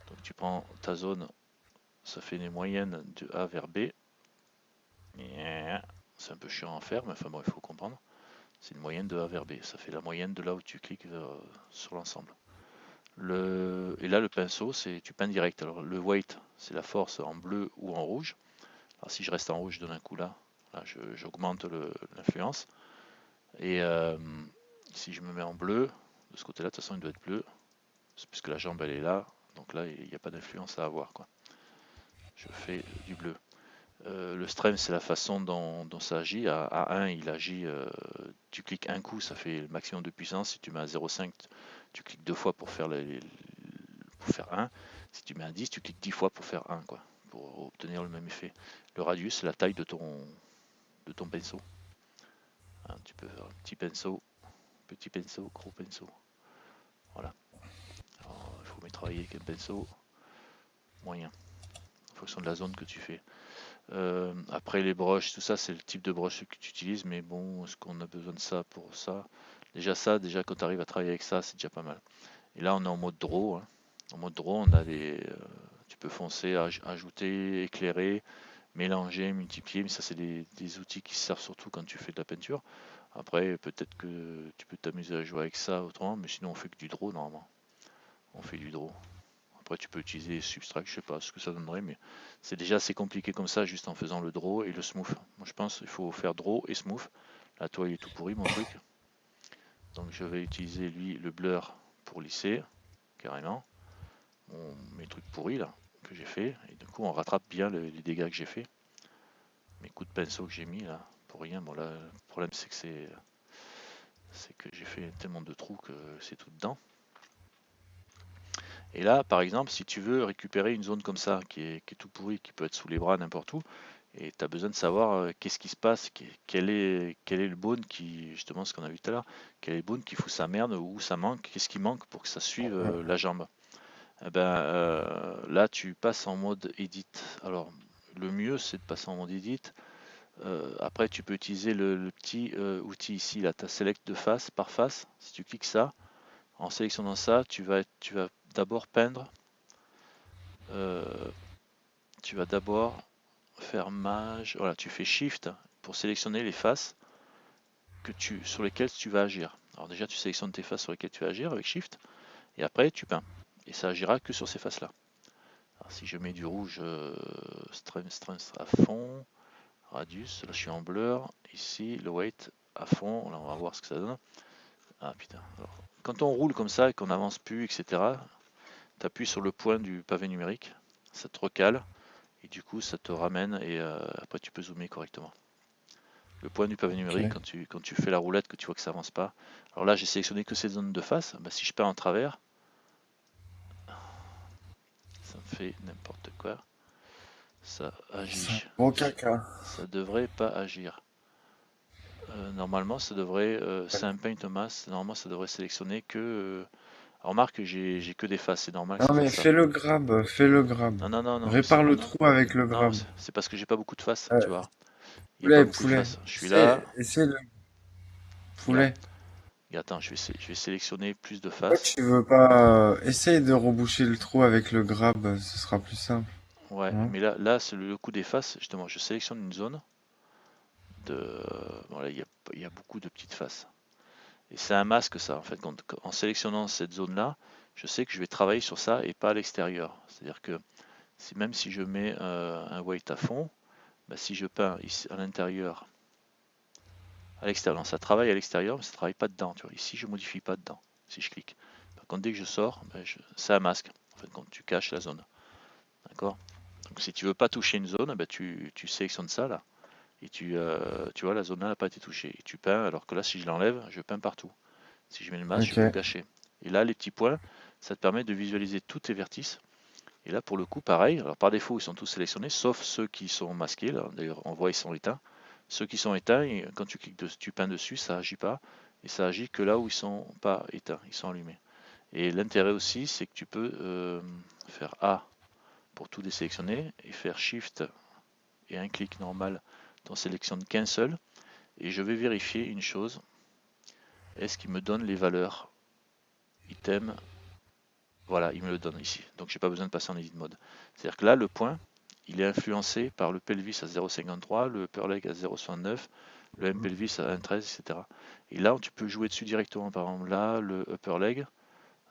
Donc, tu prends ta zone, ça fait une moyenne de A vers B. C'est un peu chiant à faire, mais enfin bon, il faut comprendre. C'est une moyenne de A vers B. Ça fait la moyenne de là où tu cliques sur l'ensemble. Et là, le pinceau, tu peins direct. Alors, le weight, c'est la force en bleu ou en rouge. Alors, si je reste en rouge, je donne un coup là. Là, j'augmente l'influence. Et si je me mets en bleu, de ce côté-là, de toute façon, il doit être bleu. Puisque la jambe, elle est là. Donc là, il n'y a pas d'influence à avoir, quoi. Je fais du bleu. Le strength, c'est la façon dont ça agit. À 1, il agit, tu cliques un coup, ça fait le maximum de puissance. Si tu mets à 0,5, tu cliques deux fois pour faire, pour faire 1. Si tu mets à 10, tu cliques 10 fois pour faire 1, quoi, pour obtenir le même effet. Le radius, c'est la taille de ton pinceau. Hein, tu peux faire un petit pinceau, gros pinceau. Voilà. Alors, il faut mieux travailler avec un pinceau moyen, en fonction de la zone que tu fais. Après les broches, tout ça, c'est le type de broche que tu utilises, mais bon, est-ce qu'on a besoin de ça pour ça? Déjà quand tu arrives à travailler avec ça, c'est déjà pas mal. Et là, on est en mode draw. Hein. En mode draw, on a tu peux foncer, ajouter, éclairer, mélanger, multiplier, mais ça, c'est des outils qui servent surtout quand tu fais de la peinture. Après, peut-être que tu peux t'amuser à jouer avec ça autrement, mais sinon, on fait que du draw normalement. On fait du draw. Après, tu peux utiliser Substract, je sais pas ce que ça donnerait, mais c'est déjà assez compliqué comme ça, juste en faisant le draw et le smooth. Moi, je pense qu'il faut faire draw et smooth. Là, toi, il est tout pourri, mon truc. Donc, je vais utiliser, lui, le blur pour lisser, carrément. Mes trucs pourris, là, que j'ai fait. Et du coup, on rattrape bien les dégâts que j'ai fait. Mes coups de pinceau que j'ai mis, là, pour rien. Bon, là, le problème, c'est que c'est que j'ai fait tellement de trous que c'est tout dedans. Et là, par exemple, si tu veux récupérer une zone comme ça, qui est tout pourri, qui peut être sous les bras n'importe où, et tu as besoin de savoir qu'est-ce qui se passe, quel est le bone qui, justement ce qu'on a vu tout à l'heure, quel est le bone qui fout sa merde, où ça manque, qu'est-ce qui manque pour que ça suive la jambe. Eh ben, là, tu passes en mode edit. Alors, le mieux, c'est de passer en mode edit. Après, tu peux utiliser le petit outil ici, là, tu as select de face par face. Si tu cliques ça, en sélectionnant ça, tu vas d'abord peindre. Tu vas d'abord faire mage. Voilà, tu fais Shift pour sélectionner les faces sur lesquelles tu vas agir. Alors déjà, tu sélectionnes tes faces sur lesquelles tu vas agir avec Shift, et après tu peins. Et ça agira que sur ces faces-là. Alors, si je mets du rouge strength à fond, radius, là je suis en blur, ici le weight à fond, là on va voir ce que ça donne. Ah putain. Alors, quand on roule comme ça et qu'on avance plus, etc., tu appuies sur le point du pavé numérique, ça te recale, et du coup ça te ramène, et après tu peux zoomer correctement. Le point du pavé Ok. numérique, quand tu fais la roulette, que tu vois que ça avance pas. Alors là, j'ai sélectionné que ces zones de face. Bah, si je peins en travers, ça me fait n'importe quoi. Ça C'est un agit. gros caca. Ça devrait pas agir. Normalement, ça devrait. C'est un paint mask. Normalement, ça devrait sélectionner que. Remarque que j'ai que des faces. C'est normal que Non ça mais fasse ça. fais le grab, fais le grab. Non, non, non, non. Répare le trou avec le Non, grab. c'est parce que j'ai pas beaucoup de faces. Tu Euh, vois. Il n'y a pas poulet, beaucoup de poulet. faces. Je suis là. Essaie le Regarde. poulet. Attends, je vais sélectionner plus de Pourquoi faces. tu veux pas essaye de reboucher le trou avec le grab, ce sera plus simple. Ouais, Hein. mais là c'est le coup des faces. Justement, je sélectionne une zone de. Voilà, il y a beaucoup de petites faces. Et c'est un masque ça, en fait. En sélectionnant cette zone-là, je sais que je vais travailler sur ça et pas à l'extérieur. C'est-à-dire que même si je mets un weight à fond, bah, si je peins ici à l'intérieur, à l'extérieur, ça travaille à l'extérieur, mais ça travaille pas dedans. Tu vois. Ici, je modifie pas dedans. Si je clique. Par contre, dès que je sors, bah, c'est un masque. En fait, quand tu caches la zone. D'accord. Donc, si tu veux pas toucher une zone, bah, tu sélectionnes ça là. Et tu vois, la zone là n'a pas été touchée. Et tu peins, alors que là, si je l'enlève, je peins partout. Si je mets le masque, je peux Ok. cacher. Et là, les petits points, ça te permet de visualiser tous tes vertices. Et là, pour le coup, pareil. Alors, par défaut, ils sont tous sélectionnés, sauf ceux qui sont masqués. Là, d'ailleurs, on voit ils sont éteints. Ceux qui sont éteints, et quand tu cliques dessus, tu peins dessus, ça agit pas. Et ça agit que là où ils sont pas éteints, ils sont allumés. Et l'intérêt aussi, c'est que tu peux faire A pour tout désélectionner et faire Shift et un clic normal, t'en sélectionnes qu'un seul. Et je vais vérifier une chose. Est-ce qu'il me donne les valeurs item? Voilà, il me le donne ici. Donc j'ai pas besoin de passer en edit mode. C'est-à-dire que là, le point, il est influencé par le pelvis à 0,53, le upper leg à 0,69, le M pelvis à 1,13, etc. Et là, tu peux jouer dessus directement. Par exemple, là, le upper leg,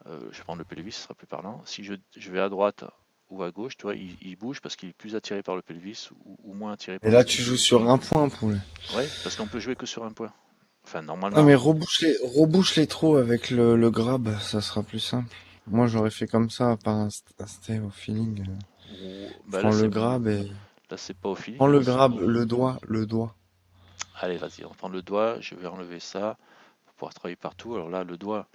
je vais prendre le pelvis, ce sera plus parlant. Si je vais à droite ou à gauche, tu vois, il bouge parce qu'il est plus attiré par le pelvis ou moins attiré Et par là le tu pelvis. joues sur un point, poulet. Ouais, parce qu'on peut jouer que sur un point. Enfin, Non normalement. mais rebouche les trous avec le grab, ça sera plus simple. Moi j'aurais fait comme ça, pas un stay au feeling. Bah Prends le grab et là, c'est pas au feeling. prends le Là, grab, le doigt. allez, vas-y, on prend le doigt. Je vais enlever ça pour pouvoir travailler partout. Alors là, le doigt,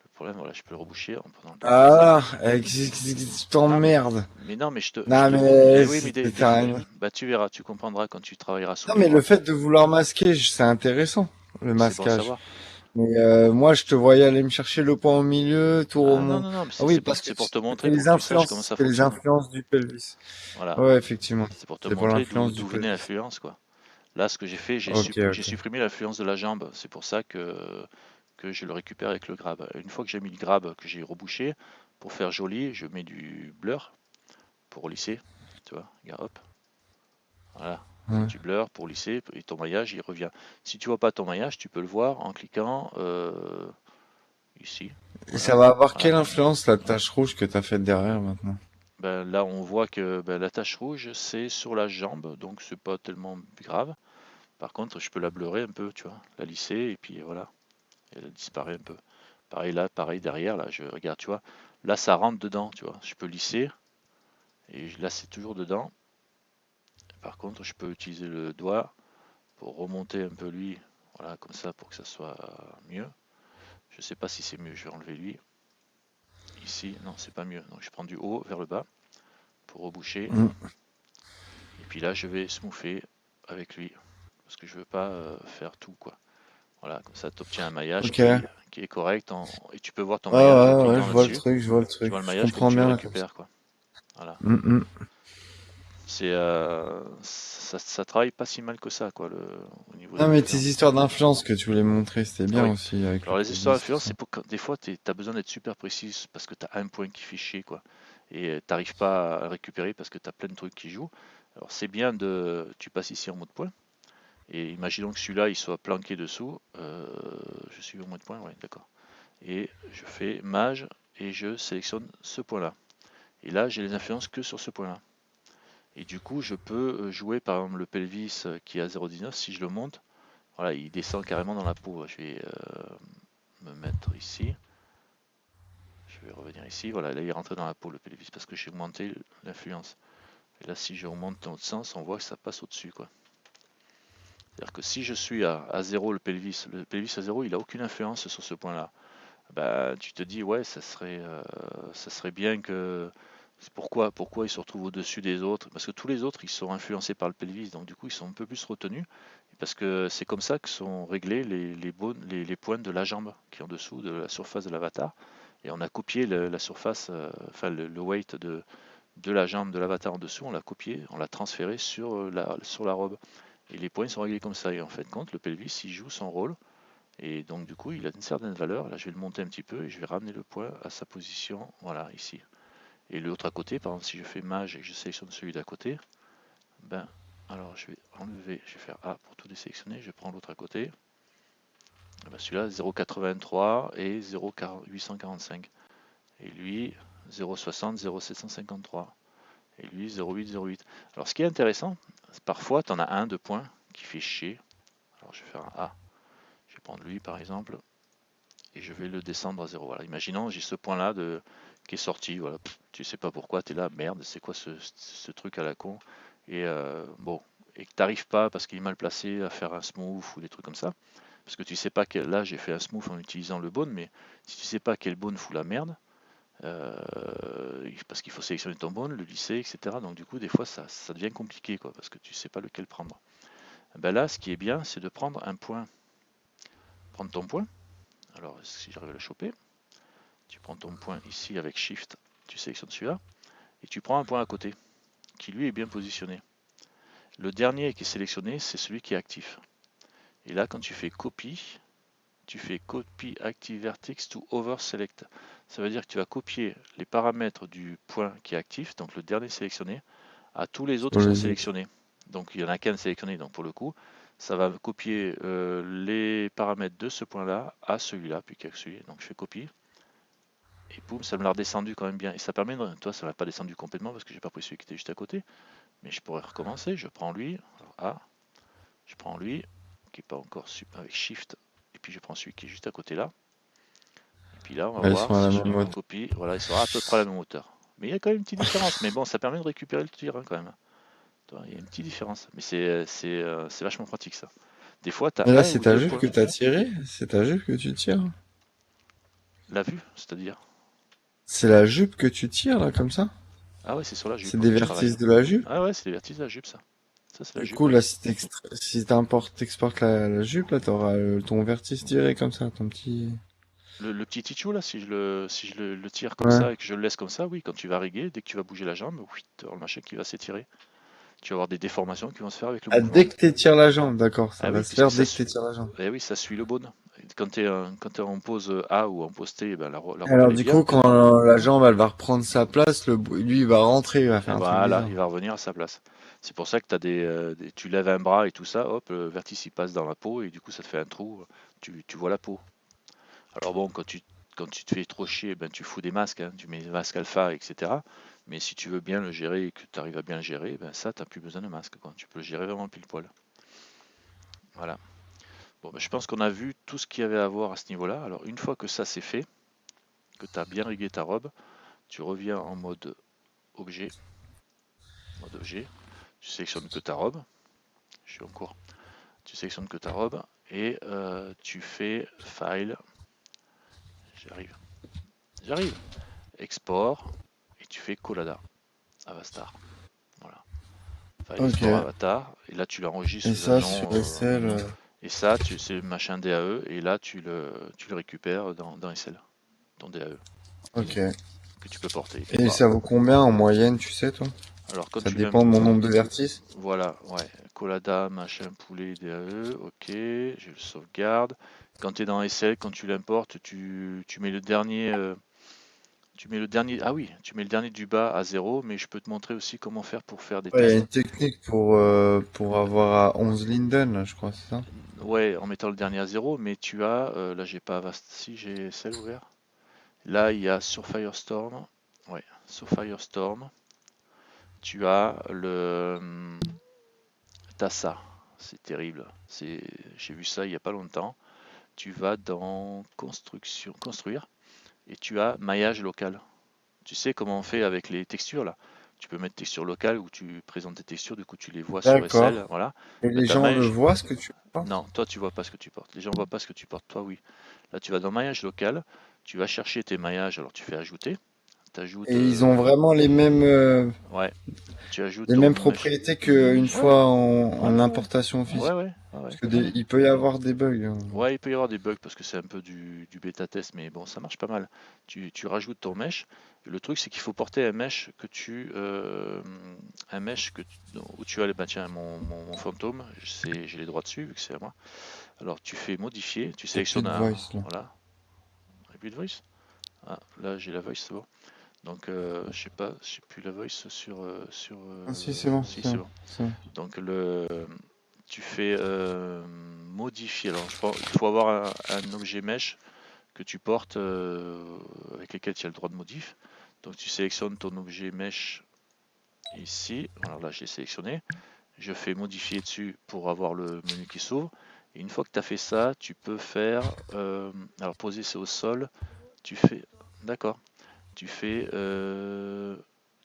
le problème, voilà, je peux le reboucher en prenant le petit laser. Ah, tu Non, t'emmerdes. mais non, mais Non mais eh oui, mais c'est un. bah tu verras, tu comprendras quand tu travailleras sous Non les mais le bras. fait de vouloir masquer, c'est intéressant, le C'est bon à masquage. savoir. Mais moi je te voyais aller me chercher le point au milieu, tout Ah non, remonte. non, non, mais Ah oui, parce que c'est pour te c'était montrer, pour que tu saches comment ça les fonctionne. influences du pelvis. Voilà, Ouais, effectivement. c'est pour te C'est pour montrer l'influence du d'où venait pelvis. l'influence, quoi. Là, ce que j'ai fait, Ok, j'ai ok. supprimé l'influence de la jambe. C'est pour ça que je le récupère avec le grab. Une fois que j'ai mis le grab, que j'ai rebouché, pour faire joli, je mets du blur pour lisser. Tu vois, regarde, hop, voilà. Ouais. Tu blurs pour lisser et ton maillage il revient. Si tu vois pas ton maillage, tu peux le voir en cliquant ici. Et Voilà, ça va avoir voilà. quelle influence la tache rouge que t'as faite derrière maintenant? Ben, là, on voit que ben, la tache rouge, c'est sur la jambe, donc c'est pas tellement grave. Par contre, je peux la bleurer un peu, tu vois, la lisser et puis voilà, elle disparaît un peu. Pareil là, pareil derrière, là, je regarde, tu vois, là ça rentre dedans, tu vois. Je peux lisser et là c'est toujours dedans. Par contre, je peux utiliser le doigt pour remonter un peu lui, voilà, comme ça pour que ça soit mieux. Je sais pas si c'est mieux, je vais enlever lui. Ici, non, c'est pas mieux. Donc je prends du haut vers le bas pour reboucher. Mm. Et puis là, je vais smoother avec lui. Parce que je veux pas faire tout, quoi. Voilà, comme ça, tu obtiens un maillage Ok. Ouais, qui est correct. Et tu peux voir ton maillage en ouais, ouais, cliquant je vois le là-dessus. truc, je vois le Tu truc. vois le Je maillage comme comprends tu le bien là comme ça. récupères, quoi. Voilà. Mm, mm. Ça travaille pas si mal que ça, quoi, au niveau de Non, mais tes l'influence. histoires d'influence que tu voulais montrer, c'était Ah bien oui. aussi avec le Alors les histoires pelvis, tout d'influence, ça. c'est pour quand des fois tu as besoin d'être super précis parce que tu as un point qui fait chier, quoi. Et t'arrives pas à le récupérer parce que tu as plein de trucs qui jouent. Alors c'est bien tu passes ici en mode point. Et imaginons que celui-là il soit planqué dessous. Je suis au mode point, ouais, d'accord. Et je fais mage et je sélectionne ce point-là. Et là j'ai les influences que sur ce point-là. Et du coup je peux jouer par exemple le pelvis qui est à 0,19 si je le monte. Voilà, il descend carrément dans la peau. Je vais me mettre ici. Je vais revenir ici. Voilà, là il est rentré dans la peau le pelvis parce que j'ai augmenté l'influence. Et là, si je remonte dans l'autre sens, on voit que ça passe au-dessus, quoi. C'est-à-dire que si je suis à 0 le pelvis à 0, il n'a aucune influence sur ce point-là. Bah, tu te dis, ouais, ça serait bien que. Pourquoi ils se retrouvent au-dessus des autres? Parce que tous les autres, ils sont influencés par le pelvis, donc du coup, ils sont un peu plus retenus. Parce que c'est comme ça que sont réglés les points de la jambe qui est en dessous de la surface de l'avatar. Et on a copié la surface, enfin le weight de la jambe de l'avatar en dessous, on l'a copié, on l'a transféré sur la robe. Et les points sont réglés comme ça. Et en fait, compte, le pelvis, il joue son rôle. Et donc, du coup, il a une certaine valeur. Là, je vais le monter un petit peu et je vais ramener le point à sa position, voilà, ici. Et l'autre à côté, par exemple, si je fais mage et que je sélectionne celui d'à côté, ben, alors je vais enlever, je vais faire A pour tout désélectionner, je prends l'autre à côté. Ben, celui-là, 0,83 et 0,845. Et lui, 0,60, 0,753. Et lui, 0,8, 0,8. Alors, ce qui est intéressant, parfois, tu en as un de points qui fait chier. Alors, je vais faire un A. Je vais prendre lui, par exemple, et je vais le descendre à 0. Voilà, imaginons, j'ai ce point-là qui est sorti. Voilà, tu sais pas pourquoi, tu es là, merde, c'est quoi ce truc à la con? Et bon, et que tu n'arrives pas parce qu'il est mal placé à faire un smooth ou des trucs comme ça. Parce que tu sais pas que là, j'ai fait un smooth en utilisant le bone, mais si tu sais pas quel bone fout la merde, parce qu'il faut sélectionner ton bone, le lisser, etc. Donc du coup, des fois, ça devient compliqué, quoi, parce que tu sais pas lequel prendre. Ben là, ce qui est bien, c'est de prendre un point, prendre ton point. Alors, si j'arrive à le choper, tu prends ton point ici avec Shift, tu sélectionnes celui-là, et tu prends un point à côté, qui lui est bien positionné. Le dernier qui est sélectionné, c'est celui qui est actif. Et là, quand tu fais copie, tu fais copy active vertex to over select. Ça veut dire que tu vas copier les paramètres du point qui est actif, donc le dernier sélectionné, à tous les autres Sur qui sont les autres. sélectionnés. Donc il n'y en a qu'un sélectionné, donc pour le coup, ça va copier les paramètres de ce point-là à celui-là, puis qu'à celui. Donc je fais copier. Et boum, ça me l'a redescendu quand même bien. Et ça permet de. Toi, ça ne l'a pas descendu complètement parce que j'ai pas pris celui qui était juste à côté. Mais je pourrais recommencer. Je prends lui. Alors, A. Je prends lui, qui n'est pas encore avec Shift. Et puis je prends celui qui est juste à côté là. Et puis là, on va Ouais, ils sont voir à la si je même hauteur. copie. Voilà, il sera à peu près à la même hauteur. Mais il y a quand même une petite différence. Mais bon, ça permet de récupérer le tir hein, quand même. Il y a une petite différence. Mais c'est vachement pratique ça. Des fois, tu as Et là, un c'est ou ta deux jupe points. que t'as tiré? C'est ta jupe que tu tires? La vue, c'est-à-dire. C'est la jupe que tu tires, là, comme ça? Ah ouais, c'est sur la C'est jupe ouais, des que je travaille. vertices de la jupe? Ah ouais, c'est les vertices de la jupe ça. Ça, c'est la Du jupe, coup, ouais. là, si t'exportes la jupe, là, t'auras ton vertice tiré comme ça, ton petit... Le petit tichou là, si je le tire comme Ouais. ça et que je le laisse comme ça, oui, quand tu vas riguer, dès que tu vas bouger la jambe, oui, tu auras le machin qui va s'étirer. Tu vas avoir des déformations qui vont se faire avec le Ah, mouvement. dès que t'étires la jambe, d'accord, ça Ah va oui, se puisque faire dès que t'étires la jambe. oui, ça suit le bone. Quand tu es en pose A ou en pose T, ben la robe elle Alors, est du bien. coup, quand la jambe, elle va reprendre sa place, lui, il va rentrer, il va Et faire un truc voilà, bizarre. il va revenir à sa place. C'est pour ça que tu lèves un bras et tout ça, hop, le vertice il passe dans la peau et du coup ça te fait un trou, tu vois la peau. Alors bon, quand tu te fais trop chier, ben tu fous des masques, hein, tu mets des masques alpha, etc. Mais si tu veux bien le gérer et que tu arrives à bien le gérer, ben ça, t'as plus besoin de masque, quoi. Tu peux le gérer vraiment pile poil. Voilà. Bon, ben, je pense qu'on a vu tout ce qu'il y avait à voir à ce niveau-là. Alors une fois que ça c'est fait, que tu as bien rigué ta robe, tu reviens en objet, mode objet, tu sélectionnes que ta robe, je suis en cours, tu sélectionnes que ta robe et tu fais File, J'arrive. Export, et tu fais Collada, Avastar. Voilà. File Ok. Export Avatar, et là tu l'enregistres Et sous ça, agent. sur SL. Et ça, c'est le machin DAE, et là tu le récupères dans SL, ton DAE, Ok. que tu peux porter. Et Bah, ça vaut combien en moyenne, tu sais, toi? alors quand Ça tu dépend de mon nombre de vertices? voilà, ouais, Collada, machin, poulet, DAE, ok, je le sauvegarde. Quand tu es dans SL, quand tu l'importes, tu mets le dernier. Ah oui, tu mets le dernier du bas à 0, mais je peux te montrer aussi comment faire pour faire des Ouais, il y a tests. une technique pour avoir à 11 Linden, là, je crois, c'est ça? Ouais, en mettant le dernier à 0, mais tu as, là j'ai pas si j'ai celle ouvert. Là il y a sur Firestorm, ouais, sur Firestorm, tu as t'as ça, c'est terrible. J'ai vu ça il y a pas longtemps. Tu vas dans construction, construire, et tu as maillage local. Tu sais comment on fait avec les textures là? Tu peux mettre texture locale où tu présentes tes textures, du coup tu les vois sur SL, D'accord. voilà. Et Bah, les t'as gens le maillage. voient, ce que tu portes? Non, toi tu vois pas ce que tu portes. Les gens voient pas ce que tu portes, toi oui. Là tu vas dans maillage local, tu vas chercher tes maillages, alors tu fais ajouter, t'ajoutes, Et ils ont vraiment ouais, tu ajoutes les ton mêmes mèche. propriétés qu'une Ouais, fois ouais, en ouais, ouais, importation ouais, officielle. ouais, ouais, Parce ouais. que il peut y avoir des bugs, hein. Ouais, il peut y avoir des bugs parce que c'est un peu du bêta test, mais bon, ça marche pas mal. Tu rajoutes ton mesh. Le truc, c'est qu'il faut porter un mesh où tu as les, bah tiens, mon fantôme, j'ai les droits dessus vu que c'est à moi. Alors tu fais modifier, tu T'as plus sélectionnes de un, voice, là. voilà, repeat voice. Ah, là j'ai la voice, c'est bon. Donc je sais pas, j'ai plus la voice Ah si, c'est bon, si c'est c'est bon, bon. c'est bon. Donc tu fais modifier. Alors il faut avoir un objet mesh que tu portes avec lesquels tu as le droit de modif. Donc tu sélectionnes ton objet mesh ici. Alors là j'ai sélectionné. Je fais modifier dessus pour avoir le menu qui s'ouvre. Et une fois que tu as fait ça, tu peux faire. Alors poser c'est au sol. Tu fais. D'accord. Tu fais.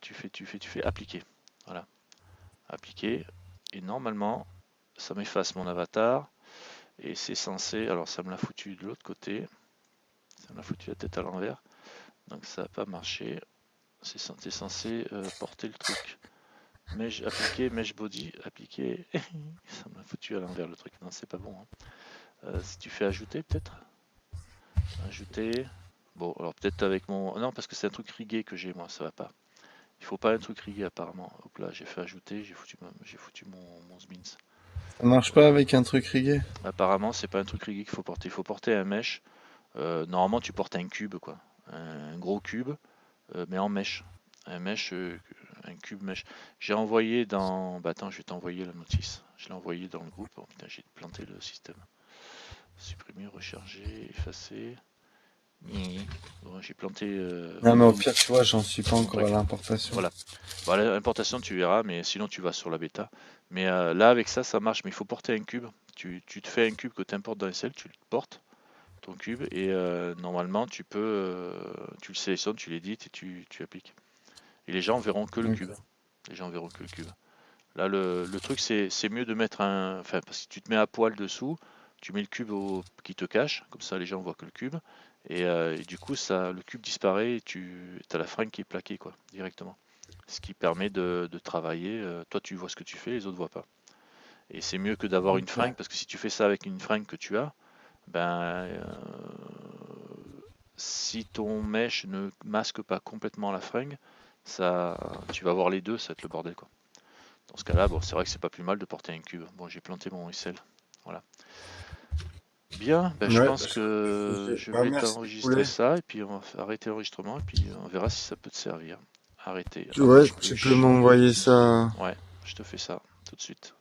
Tu fais appliquer. Voilà. Appliquer. Et normalement, ça m'efface mon avatar. Et c'est censé. Alors ça me l'a foutu de l'autre côté. Ça me l'a foutu la tête à l'envers. Donc ça n'a pas marché. C'est censé porter le truc. Mesh appliqué, mesh body appliqué. Ça m'a foutu à l'envers le truc. Non, c'est pas bon, hein. Si tu fais ajouter, peut-être. Ajouter. Bon, alors peut-être avec mon. Non, parce que c'est un truc rigué que j'ai, moi, ça va pas. Il faut pas un truc rigué, apparemment. Hop là, j'ai fait ajouter, j'ai foutu mon Smins. Ça marche pas avec un truc rigué? Apparemment, c'est pas un truc rigué qu'il faut porter. Il faut porter un mesh. Normalement, tu portes un cube, quoi. Un gros cube, mais en mesh. Un mesh, un cube mesh. J'ai envoyé dans. Bah attends, je vais t'envoyer la notice. Je l'ai envoyé dans le groupe. Oh putain, j'ai planté le système. Supprimer, recharger, effacer. Bon, j'ai planté. Non, mais au pire, tu vois, j'en suis pas encore à Bref, l'importation. voilà. Bah, l'importation, tu verras, mais sinon, tu vas sur la bêta. Mais là, avec ça, ça marche. Mais il faut porter un cube. Tu te fais un cube que tu importes dans SL, tu le portes, ton cube, et normalement, tu le sélectionnes, tu l'édites et tu appliques. Et les gens verront que le cube. Ok. Les gens verront que le cube. Là, le truc, c'est mieux de mettre un. Enfin, parce que tu te mets à poil dessous, tu mets le cube qui te cache, comme ça les gens voient que le cube. Et du coup, le cube disparaît et tu as la fringue qui est plaquée, quoi, directement. Ce qui permet de travailler. Toi, tu vois ce que tu fais, les autres voient pas. Et c'est mieux que d'avoir une Ok. fringue, parce que si tu fais ça avec une fringue que tu as, ben, si ton mesh ne masque pas complètement la fringue, ça, tu vas voir les deux, ça va être le bordel, quoi. Dans ce cas-là, bon, c'est vrai que c'est pas plus mal de porter un cube. Bon, j'ai planté mon SL. Voilà. Bien, ben, je Ouais, pense que je bah, vais merci, t'enregistrer poulet. ça et puis on va arrêter l'enregistrement et puis on verra si ça peut te servir. Arrêter. Hop, Ouais, je tu peux pluche. m'envoyer ça. Ouais, je te fais ça tout de suite.